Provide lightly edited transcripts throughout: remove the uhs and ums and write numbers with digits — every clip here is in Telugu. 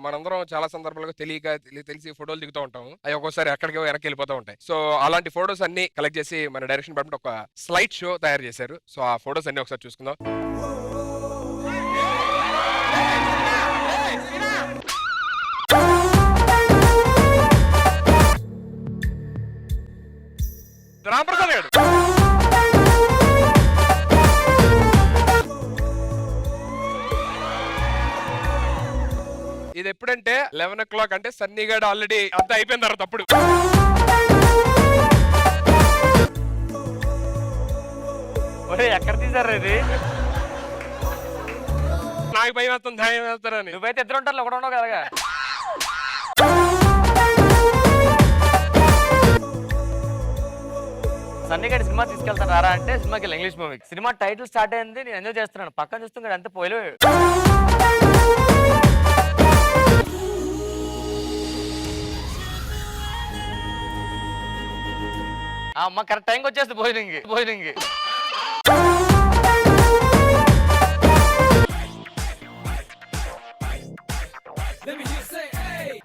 మనందరం చాలా సందర్భాలుగా తెలిసి ఫోటోలు దిగుతూ ఉంటాం. అవి ఒక్కోసారి ఎక్కడికో వెనక్కి వెళ్ళిపోతూ ఉంటాయి. సో అలాంటి ఫోటోస్ అన్ని కలెక్ట్ చేసి మన డైరెక్షన్ డిపార్ట్మెంట్ ఒక స్లైడ్ షో తయారు చేశారు. సో ఆ ఫోటోస్ అన్ని ఒకసారి చూసుకుందాం. రామప్రసాద్ గారు ఇది ఎప్పుడంటే 11 o'clock అంటే సన్నీ గారు ఆల్రెడీ అంతా అయిపోయిన తర్వాత అప్పుడు ఎక్కడ తీసారు ఇది? నాకు భయం వేస్తుంది ధైర్యం వేస్తారని. నువ్వైతే ఇద్దరు ఉంటారు ఒకటి ఉండవు కదా. సన్నీ గడి సినిమా తీసుకెళ్తాను రారా అంటే సినిమాకి వెళ్ళి English movie. Cinema title start అయింది, నేను ఎంజాయ్ చేస్తున్నాను. పక్కన చూస్తున్నాడు అంతే పోయిపోయాడు. అమ్మ కరెక్ట్ టైంకి వచ్చేస్తుంది పోయినింగ్.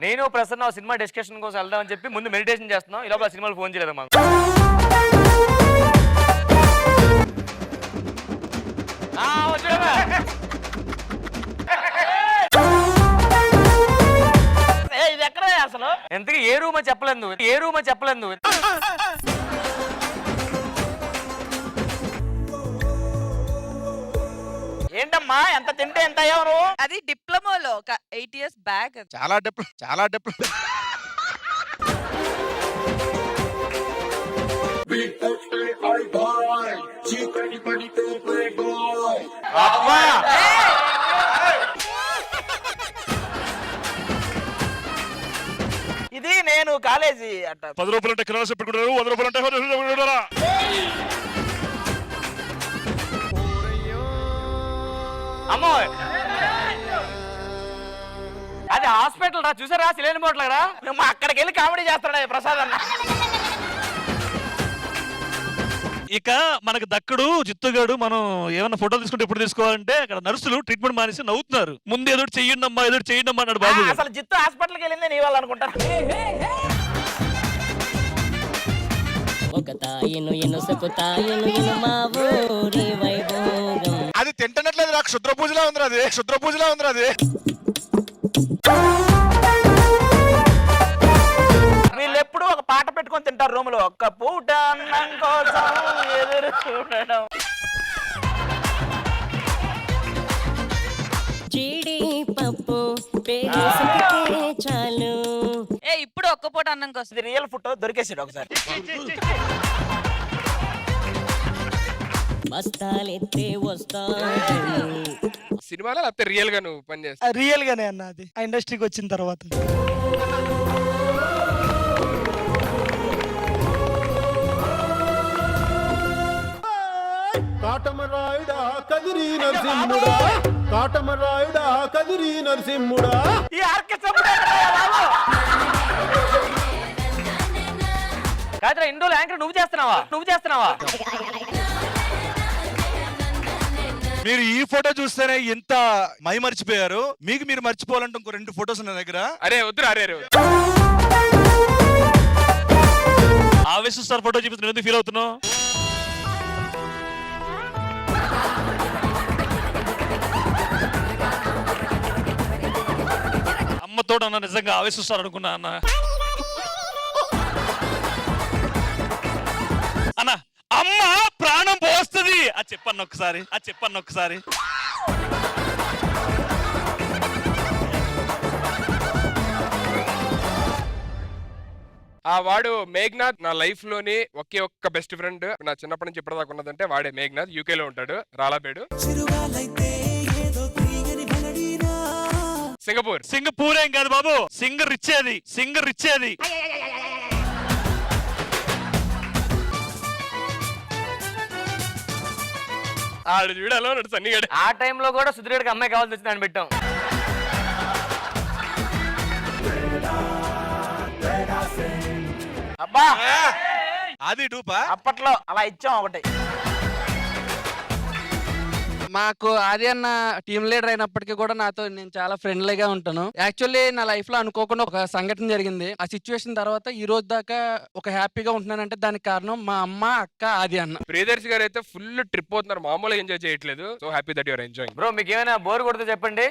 నేను ప్రసన్న సినిమా డిస్కషన్ కోసం వెళ్దామని చెప్పి ముందు మెడిటేషన్ చేస్తున్నాం. ఈ లోపల సినిమాలు ఫోన్ చేయలేదు మాకు. ఇది ఎక్కడ అసలు ఎంతకి ఏ రూమో చెప్పలేదు నువ్వు. ఏంటమ్మా ఎంత తింటే ఎంత ఎవరు? అది డిప్లొమాలో ఒక 8 years బ్యాక్. చాలా డెప్ ఇది నేను కాలేజీ అట్ట 10 రూపాయలు అంటే కిరాణా చెప్పుకుంటారు, 100 రూపాయలు అంటే అమ్మో అది హాస్పిటల్ రా, చూసారా సిలేని బోట్లరా. మేము అక్కడికి వెళ్ళి కామెడీ చేస్తాడా ప్రసాద్ అన్న. ఇక మనకు దక్కడు జిత్తుగాడు. మనం ఏమన్నా ఫోటోలు తీసుకుంటే ఎప్పుడు తీసుకోవాలంటే అక్కడ నర్సులు ట్రీట్మెంట్ మానేసి నవ్వుతున్నారు. ముందు ఎదురు చెయ్యండమ్మా అన్నాడు బాబు. అసలు జిత్తు హాస్పిటల్కి వెళ్ళిందే నీ వాళ్ళు అనుకుంటా. అది తింటనట్లేదు రా, క్షుద్ర పూజలా ఉందిరా అది. వీళ్ళు ఎప్పుడు ఒక పాట పెట్టుకొని తింటారు రూమ్ లో. ఒక్క పూట అన్నం కోసం ఎదురు చూడడం. చాలు ఇప్పుడు ఒక్క పూట అన్నం కోసం. ఇది రియల్ ఫోటో దొరికేసాడు ఒకసారి. సినిమాలో లేకపోతే రియల్ గా నువ్వు పని చేస్తా? రియల్ గానే అన్న, అది ఆ ఇండస్ట్రీకి వచ్చిన తర్వాత. కదిరి నరసింహుడా ఈ ఆర్కెస్ట్రా కాదురా, ఇన్ని రోజులు యాంకర్ నువ్వు చేస్తున్నావా? మీరు ఈ ఫోటో చూస్తేనే ఎంత మర్చిపోయారు. మీకు మీరు మర్చిపోవాలంటే ఇంకో 2 ఫోటోస్ నా దగ్గర. అరే వద్దురా, అరే ఆవేశం సార్ ఫోటో చూపిస్తున్నా, ఎందుకు ఫీల్ అవుతున్నావు? అమ్మతో అన్న నిజంగా ఆవేశిస్తారు అనుకున్నా అన్న. అన్న అమ్మ ప్రాణం పోస్తుంది అది చెప్పన్న ఒకసారి. ఆ వాడు మేఘనాథ్ నా లైఫ్ లోని ఒకే ఒక్క బెస్ట్ ఫ్రెండ్. నా చిన్నప్పటి నుంచి ఇప్పటిదాకా ఉన్నదంటే వాడే మేఘనాథ్. యూకే లో ఉంటాడు, రాలాపేడు. సింగపూర్ ఏం కాదు బాబు, సింగర్ ఇచ్చేది. ఆడు చూడాలో సన్నిగాడు. ఆ టైంలో కూడా సుధీర్కి అమ్మాయి కావాల్సి వచ్చింది అని పెట్టాం. అబ్బా అది డూపా అప్పట్లో అలా ఇచ్చాం ఒకటి. మాకు ఆది అన్న టీమ్ లీడర్ అయినప్పటికీ కూడా నాతో నేను చాలా ఫ్రెండ్లీగా ఉంటాను. యాక్చువల్లీ నా లైఫ్ లో అనుకోకుండా ఒక సంఘటన జరిగింది. ఆ సిచ్యువేషన్ తర్వాత ఈ రోజు దాకా ఒక హ్యాపీగా ఉంటున్నానంటే దానికి కారణం మా అమ్మ, అక్క, ఆది అన్న. ప్రియదర్శి గారు అయితే ఫుల్ ట్రిప్ అవుతున్నారు, మామూలుగా ఎంజాయ్ చేయట్లేదు. So happy that your enjoying. Bro మీకు ఏమైనా బోర్ కొడితే చెప్పండి.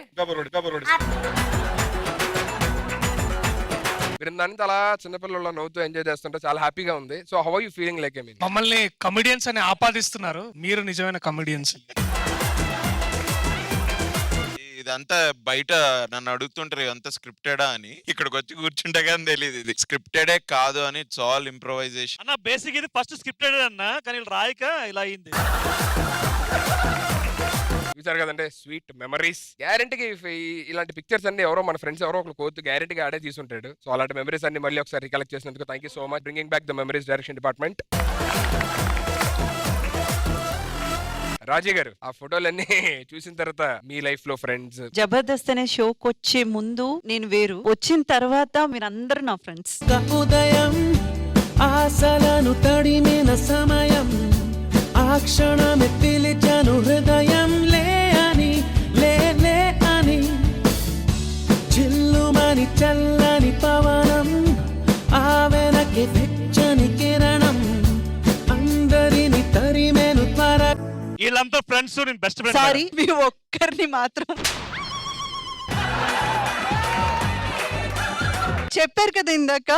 మీరు దాన్ని అలా చిన్నపిల్లలు నవ్వుతూ ఎంజాయ్ చేస్తుంటే చాలా హ్యాపీగా ఉంది. So how are you feeling like? I mean మమ్మల్ని కమెడియన్స్ అని ఆపాదిస్తున్నారు, మీరు నిజమైన కమెడియన్స్. ఇదంతా బయట నన్ను అడుగుతుంటారు ఇదంతా స్క్రిప్టెడా అని. ఇక్కడికి వచ్చి కూర్చుంటే కానీ తెలియదు ఇది స్క్రిప్టెడే కాదు అని. ఇట్స్ ఆల్ ఇంప్రొవైజేషన్ అన్న. బేసిక్ ఇది ఫస్ట్ స్క్రిప్టెడ్ అన్న, కానీ వీళ్ళు రాయక ఇలా అయింది. చూసారు కదంటే స్వీట్ మెమరీస్. గ్యారెంటీగా ఇలాంటి పిక్చర్స్ అన్ని ఎవరో మన ఫ్రెండ్స్ ఎవరో ఒకరు కోర్టు గ్యారెంటీగా ఆడే తీసుంటాడు. సో అలాంటి మెమరీస్ అన్ని మళ్ళీ ఒకసారి రికలెక్ట్ చేసినందుకు thank you so much, bringing back the memories direction department. Raji గారు, ఆ ఫోటోలన్నీ చూసిన తర్వాత మీ లైఫ్ లో ఫ్రెండ్స్. జబర్దస్త్ అనే షోకి వచ్చే ముందు నేను వేరు, వచ్చిన తర్వాత మీరందరూ నా ఫ్రెండ్స్. ఉదయం ఆశలను తడిమిన సమయం, ఆ క్షణమే పిలిచాను హృదయం లే అని, లే అని. చిల్లుమని చల్లని పవనం, ఆ వెనకే వెచ్చని కిరణం, అందరిని తరిమేను త్వర. వీళ్ళంతా ఫ్రెండ్స్, నేను బెస్ట్ ఫ్రెండ్. సారీ, మీ ఒక్కరిని మాత్రం చెప్పారు కదా ఇందాక,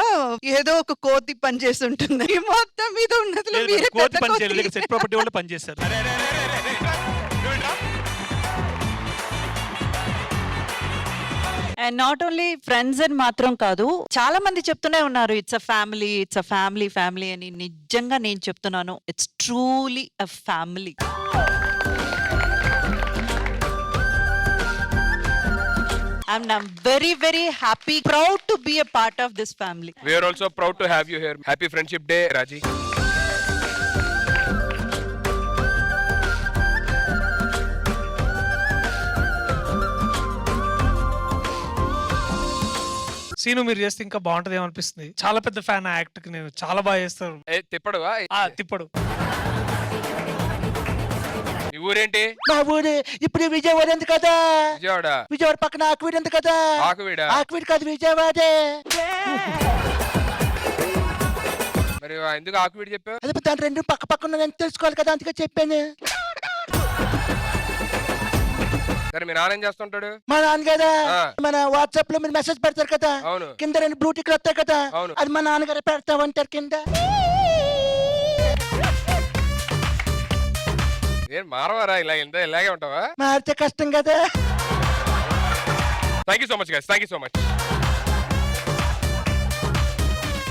ఏదో ఒక కోతి పని చేసి ఉంటుంది. ఈ మొత్తం మీద ఉన్నది కోతి పని చేయలేదు, సెట్ ప్రాపర్టీ వాళ్ళు పని చేశారు. అండ్ నాట్ ఓన్లీ ఫ్రెండ్స్ అని మాత్రం కాదు, చాలా మంది చెప్తూనే ఉన్నారు it's a family, it's a family family అని. నిజంగా నేను చెప్తున్నాను, it's truly a family. I'm very, very happy, proud to be a part of this family. We are also proud to have you here. Happy Friendship Day, Raji. Scene మీరు చేస్తే ఇంకా బాగుంటది ఏమనిపిస్తుంది. చాలా పెద్ద ఫ్యాన్ యాక్ట్ కి, నేను చాలా బాగా చేస్తారు. తిప్పడువా? తిప్పడు. నీ ఊరేంటి? మా ఊరు ఇప్పుడు విజయవాడ ఉంది కదా, విజయవాడ. విజయవాడ పక్కన ఆకువీడు ఉంది కదా. ఆకువీడా? ఆకువీడు కాదు, విజయవాడే. మరి ఎందుకు ఆకువీడు చెప్పావు? అది దాని రెండు పక్క పక్కన తెలుసుకోవాలి కదా, అందుకే చెప్పాను. సరే, మీ నాన్న ఏం చేస్తుంటాడు? మా నాన్నగారు మన వాట్సాప్ లో మీరు మెసేజ్ పెడతారు కదా, అవును. కింద రెండు బ్లూటిక్లు వస్తాయి కదా, అవును. అది మా నాన్నగారు పెడతామంటారు కింద. ఏం మారవారా? ఇలాగే ఉంటావా? మారితే కష్టం కదా. Thank you so much guys, thank you so much.